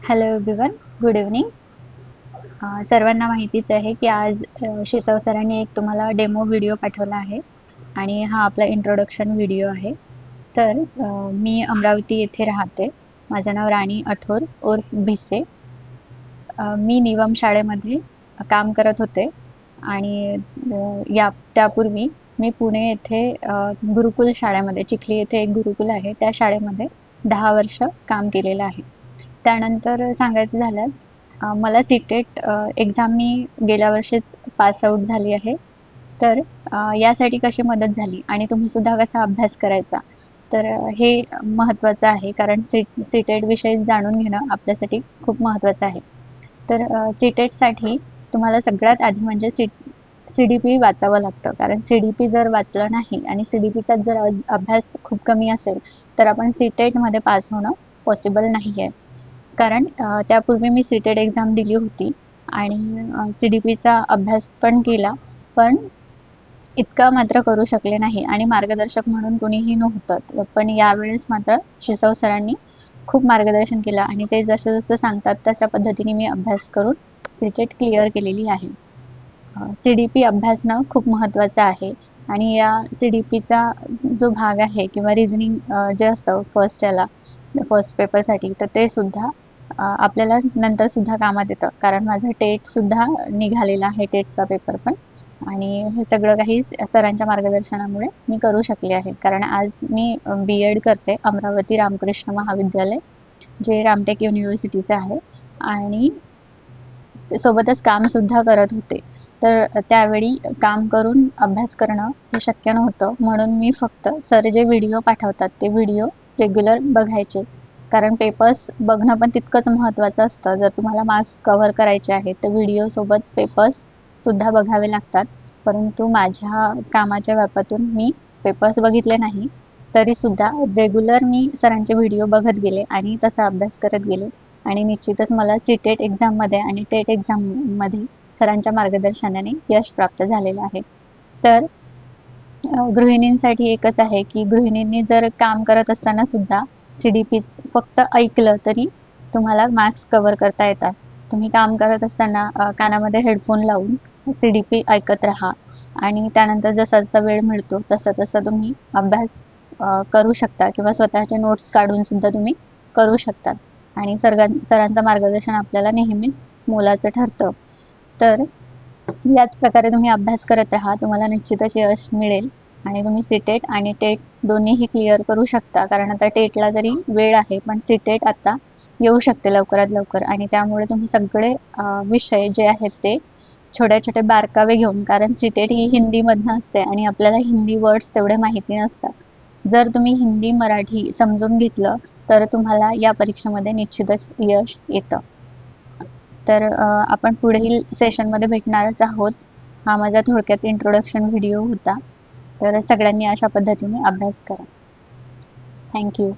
Hello everyone, good evening. सर्वांना माहितीच आहे की आज शिसव सरांनी एक तुम्हाला डेमो व्हिडिओ पाठवला आहे आणि हा आपला इंट्रोडक्शन व्हिडिओ आहे. तर मी अमरावती येथे राहते. माझं नाव राणी अठोर उर्फ भिसे. मी निवम शाळेमध्ये काम करत होते आणि त्यापूर्वी मी पुणे येथे गुरुकुल शाळेमध्ये, चिखली येथे एक गुरुकुल आहे, त्या शाळेमध्ये 10 वर्ष काम केलेलं आहे. त्यानंतर सांगायचं झाल्यास मला सीटेट एक्झाम मी गेल्या वर्षीच पास आउट झाली आहे. तर यासाठी कशी मदत झाली आणि तुम्ही सुद्धा कसा अभ्यास करायचा, तर हे महत्त्वाचं आहे, कारण सीटेट विषयी जाणून घेणं आपल्यासाठी खूप महत्त्वाचं आहे. तर सीटेटसाठी तुम्हाला सगळ्यात आधी म्हणजे CDP वाचावं लागतं, कारण CDP जर वाचलं नाही आणि CDPचा जर अभ्यास खूप कमी असेल तर आपण सीटेटमध्ये पास होणं पॉसिबल नाही आहे. कारण त्यापूर्वी मी सीटेट एक्झाम दिली होती आणि CDPचा अभ्यास पण केला, पण इतका मात्र करू शकले नाही आणि मार्गदर्शक म्हणून कोणीही नव्हतं. पण यावेळेस मात्र शिसव सरांनी खूप मार्गदर्शन केलं आणि ते जसं जसं सांगतात तशा पद्धतीने मी अभ्यास करून सीटेट क्लिअर केलेली आहे. CDP अभ्यासणं खूप महत्त्वाचं आहे आणि या CDPचा जो भाग आहे किंवा रिझनिंग जे असतं फर्स्ट पेपरसाठी, तर ते सुद्धा आपल्याला नंतर सुद्धा कामात येतं, कारण माझं टेट सुद्धा निघालेला आहे, टेटचा पेपर पण. आणि हे सगळं काही सरांच्या मार्गदर्शनामुळे मी करू शकले आहे, कारण आज मी B.Ed करते अमरावती रामकृष्ण महाविद्यालय, जे रामटेक युनिव्हर्सिटीचं आहे, आणि सोबतच काम सुद्धा करत होते. तर त्यावेळी काम करून अभ्यास करणं हे शक्य नव्हतं, म्हणून मी फक्त सर जे व्हिडिओ पाठवतात ते व्हिडिओ रेग्युलर बघायचे, कारण पेपर्स बघणं पण तितकंच महत्त्वाचं असतं. जर तुम्हाला मार्क्स कव्हर करायचे आहेत तर व्हिडिओसोबत पेपर्स सुद्धा बघावे लागतात. परंतु माझ्या कामाच्या व्यापातून मी पेपर्स बघितले नाही, तरीसुद्धा रेग्युलर मी सरांचे व्हिडिओ बघत गेले आणि तसा अभ्यास करत गेले आणि निश्चितच मला सीटेट एक्झाममध्ये आणि टेट एक्झाममध्ये सरांच्या मार्गदर्शनाने यश प्राप्त झालेलं आहे. तर गृहिणींसाठी एकच आहे की गृहिणींनी जर काम करत असताना सुद्धा CDP फक्त ऐकलं तरी तुम्हाला मार्क्स कव्हर करता येतात. तुम्ही काम करत असताना कानामध्ये हेडफोन लावून CDP ऐकत राहा आणि त्यानंतर जसा जसा वेळ मिळतो तसा तसा तुम्ही अभ्यास करू शकता किंवा स्वतःचे नोट्स काढून सुद्धा तुम्ही करू शकता आणि सरांचं मार्गदर्शन आपल्याला नेहमीच मोलाचं ठरतं. तर याच प्रकारे तुम्ही अभ्यास करत राहा, तुम्हाला निश्चितच यश मिळेल आणि तुम्ही सीटेट आणि टेट दोन्हीही क्लिअर करू शकता, कारण आता टेटला जरी वेळ आहे पण सीटेट आता येऊ शकते लवकरात लवकर आणि त्यामुळे तुम्ही सगळे विषय जे आहेत ते छोटे छोटे बारकावे घेऊन, कारण सीटेट ही हिंदीमधनं असते आणि आपल्याला हिंदी वर्ड्स तेवढे माहिती नसतात. जर तुम्ही हिंदी मराठी समजून घेतलं तर तुम्हाला या परीक्षेमध्ये निश्चितच यश येतं. तर आपण पुढील सेशनमध्ये भेटणारच आहोत. हा माझा थोडक्यात इंट्रोडक्शन व्हिडिओ होता. तर सगळ्यांनी अशा पद्धतीने अभ्यास करा. थँक्यू.